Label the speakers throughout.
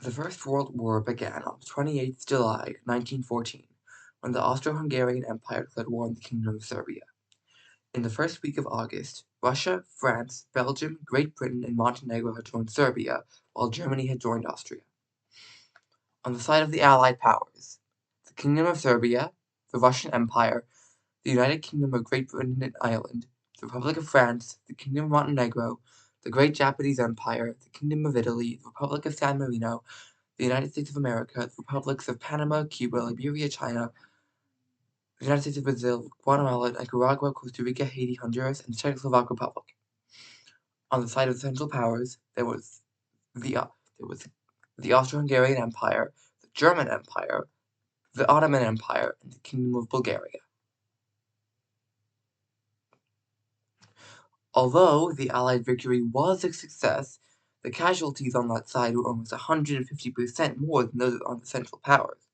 Speaker 1: The First World War began on 28th July 1914, when the Austro-Hungarian Empire declared war on the Kingdom of Serbia. In the first week of August, Russia, France, Belgium, Great Britain, and Montenegro had joined Serbia, while Germany had joined Austria. On the side of the Allied powers, the Kingdom of Serbia, the Russian Empire, the United Kingdom of Great Britain and Ireland, the Republic of France, the Kingdom of Montenegro, the Great Japanese Empire, the Kingdom of Italy, the Republic of San Marino, the United States of America, the Republics of Panama, Cuba, Liberia, China, the United States of Brazil, Guatemala, Nicaragua, Costa Rica, Haiti, Honduras, and the Czechoslovak Republic. On the side of the Central Powers, there was the Austro-Hungarian Empire, the German Empire, the Ottoman Empire, and the Kingdom of Bulgaria. Although the Allied victory was a success, the casualties on that side were almost 150% more than those on the Central Powers.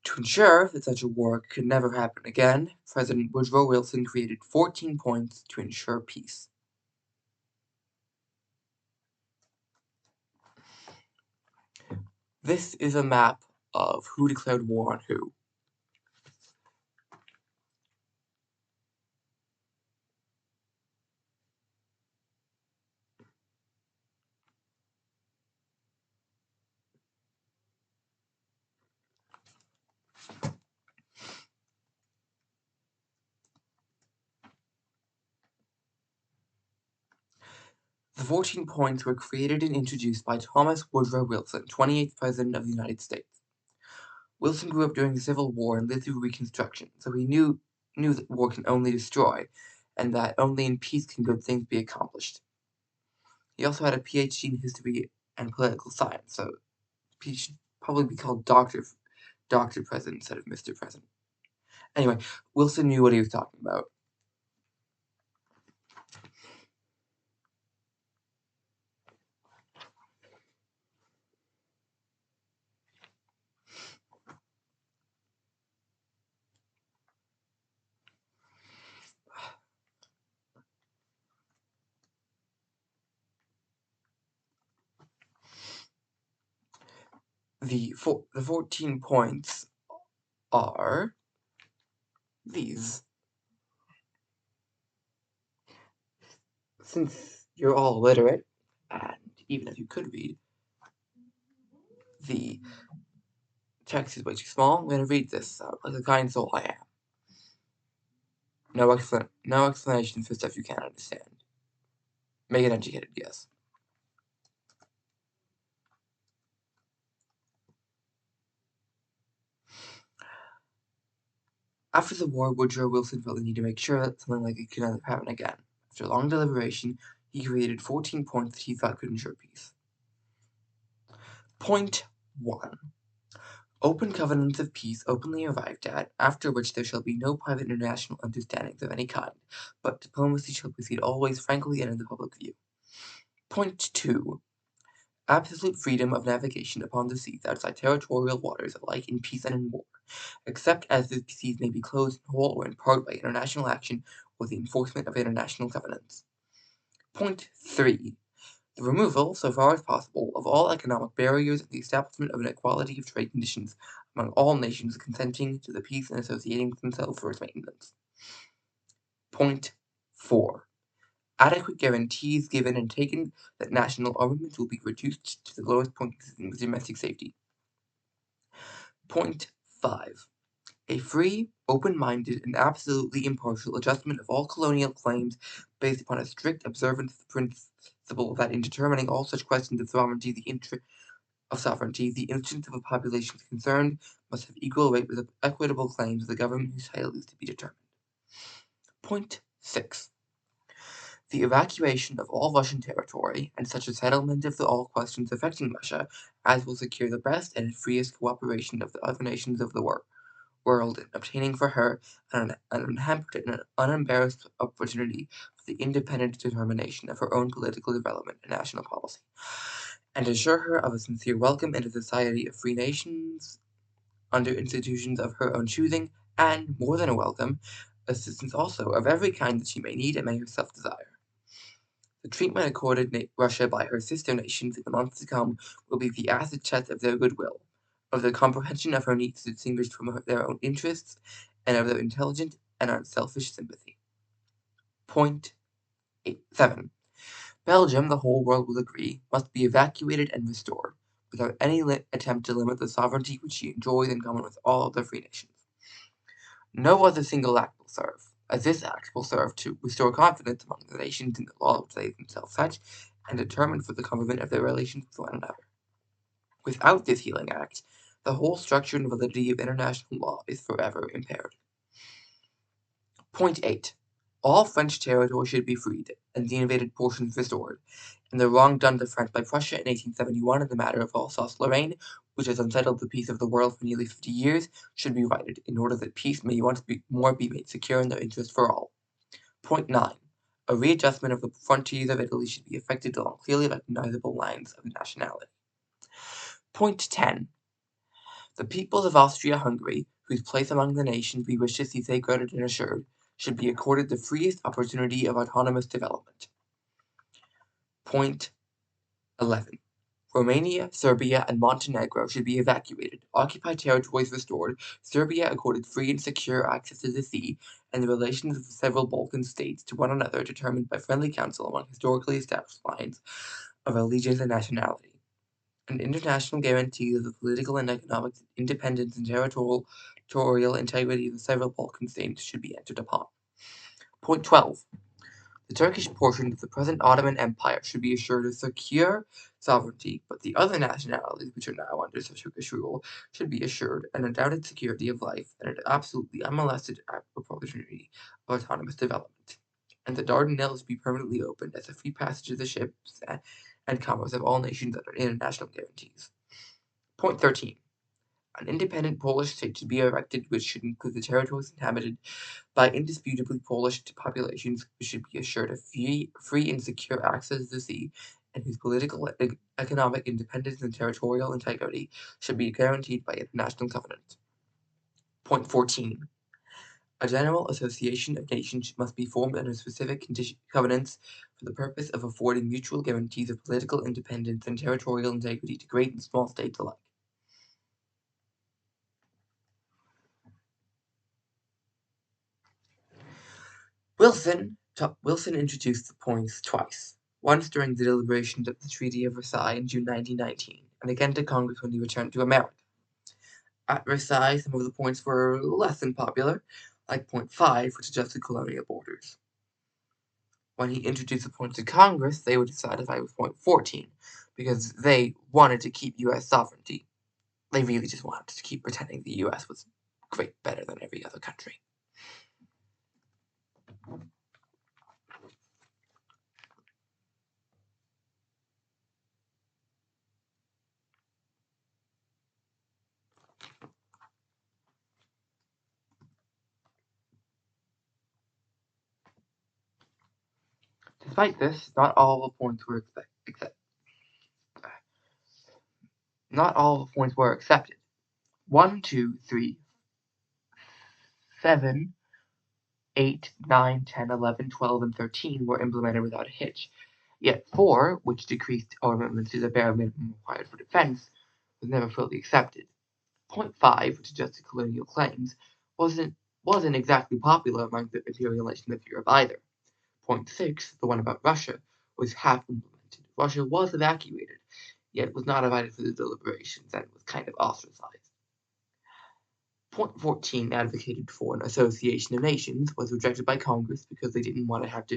Speaker 1: To ensure that such a war could never happen again, President Woodrow Wilson created 14 points to ensure peace. This is a map of who declared war on who. The 14 points were created and introduced by Thomas Woodrow Wilson, 28th President of the United States. Wilson grew up during the Civil War and lived through Reconstruction, so he knew that war can only destroy, and that only in peace can good things be accomplished. He also had a PhD in history and political science, so he should probably be called Dr. President instead of Mr. President. Anyway, Wilson knew what he was talking about. The 14 points are these. Since you're all illiterate, and even if you could read, the text is way too small, I'm going to read this out like the kind soul I am. No explanations for stuff you can't understand. Make an educated guess. After the war, Woodrow Wilson felt the need to make sure that something like it could never happen again. After long deliberation, he created 14 points that he thought could ensure peace. Point 1. Open covenants of peace openly arrived at, after which there shall be no private international understandings of any kind, but diplomacy shall proceed always frankly and in the public view. Point 2. Absolute freedom of navigation upon the seas outside territorial waters alike in peace and in war, except as the seas may be closed in whole or in part by international action or the enforcement of international covenants. Point 3. The removal, so far as possible, of all economic barriers and the establishment of an equality of trade conditions among all nations consenting to the peace and associating with themselves for its maintenance. Point 4. Adequate guarantees given and taken that national armaments will be reduced to the lowest point consistent with domestic safety. Point 5. A free, open-minded, and absolutely impartial adjustment of all colonial claims based upon a strict observance of the principle that in determining all such questions of sovereignty, the interests of a population concerned must have equal weight with the equitable claims of the government whose title is to be determined. Point 6. The evacuation of all Russian territory, and such a settlement of all questions affecting Russia as will secure the best and freest cooperation of the other nations of the world in obtaining for her an unhampered and unembarrassed opportunity for the independent determination of her own political development and national policy, and assure her of a sincere welcome into the society of free nations under institutions of her own choosing, and, more than a welcome, assistance also of every kind that she may need and may herself desire. The treatment accorded Russia by her sister nations in the months to come will be the acid test of their goodwill, of their comprehension of her needs distinguished from their own interests, and of their intelligent and unselfish sympathy. Point 7. Belgium, the whole world will agree, must be evacuated and restored, without any attempt to limit the sovereignty which she enjoys in common with all other free nations. No other single act will serve, as this act will serve to restore confidence among the nations in the law which they themselves set, and determine for the government of their relations with one another. Without this healing act, the whole structure and validity of international law is forever impaired. Point 8. All French territory should be freed, and the invaded portions restored, and the wrong done to France by Prussia in 1871 in the matter of Alsace-Lorraine, which has unsettled the peace of the world for nearly 50 years, should be righted, in order that peace may once more be made secure in the interest for all. Point 9. A readjustment of the frontiers of Italy should be effected along clearly recognizable lines of nationality. Point 10. The peoples of Austria-Hungary, whose place among the nations we wish to see safeguarded and assured, should be accorded the freest opportunity of autonomous development. Point 11. Romania, Serbia, and Montenegro should be evacuated, occupied territories restored, Serbia accorded free and secure access to the sea, and the relations of the several Balkan states to one another determined by friendly counsel among historically established lines of allegiance and nationality. An international guarantee of the political and economic independence and territorial integrity of the several Balkan states should be entered upon. Point 12. The Turkish portion of the present Ottoman Empire should be assured of secure sovereignty, but the other nationalities which are now under Turkish rule should be assured an undoubted security of life and an absolutely unmolested opportunity of autonomous development, and the Dardanelles be permanently opened as a free passage of the ships and commerce of all nations under international guarantees. Point 13. An independent Polish state should be erected which should include the territories inhabited by indisputably Polish populations which should be assured of free and secure access to the sea, and whose political, economic independence and territorial integrity should be guaranteed by international covenant. Point 14. A general association of nations must be formed under specific covenants for the purpose of affording mutual guarantees of political independence and territorial integrity to great and small states alike. Wilson introduced the points twice, once during the deliberations at the Treaty of Versailles in June 1919, and again to Congress when he returned to America. At Versailles, some of the points were less than popular, like Point 5, which adjusted colonial borders. When he introduced the points to Congress, they were dissatisfied with Point 14, because they wanted to keep U.S. sovereignty. They really just wanted to keep pretending the U.S. was great, better than every other country. Despite this, not all the points were accepted. 1, 2, 3, 7, 8, 9, 10, 11, 12, and 13 were implemented without a hitch. Yet 4, which decreased armaments to the bare minimum required for defense, was never fully accepted. Point 5, which adjusted colonial claims, wasn't exactly popular among the imperial nations of Europe either. Point 6, the one about Russia, was half implemented. Russia was evacuated, yet was not invited for the deliberations and was kind of ostracized. Point 14 advocated for an association of nations, was rejected by Congress because they didn't want to have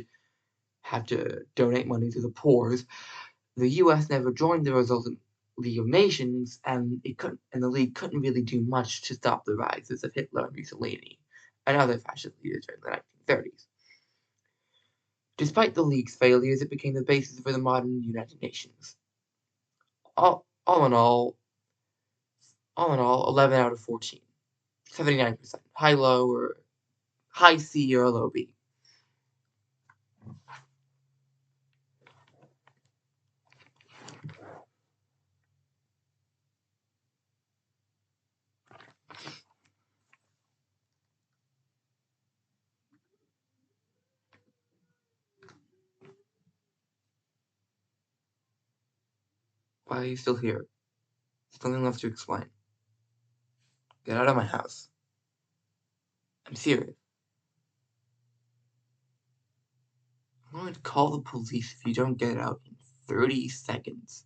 Speaker 1: to donate money to the poor. The U.S. never joined the resultant League of Nations, and the League couldn't really do much to stop the rises of Hitler and Mussolini and other fascist leaders during the 1930s. Despite the League's failures, it became the basis for the modern United Nations. All in all, 11 out of 14. 79%. High C or low B. Why are you still here? There's nothing left to explain. Get out of my house. I'm serious. I'm going to call the police if you don't get out in 30 seconds.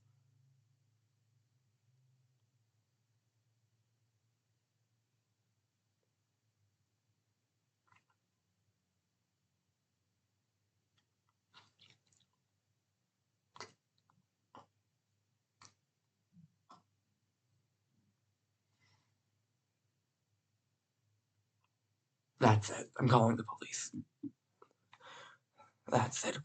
Speaker 1: That's it. I'm calling the police. That's it.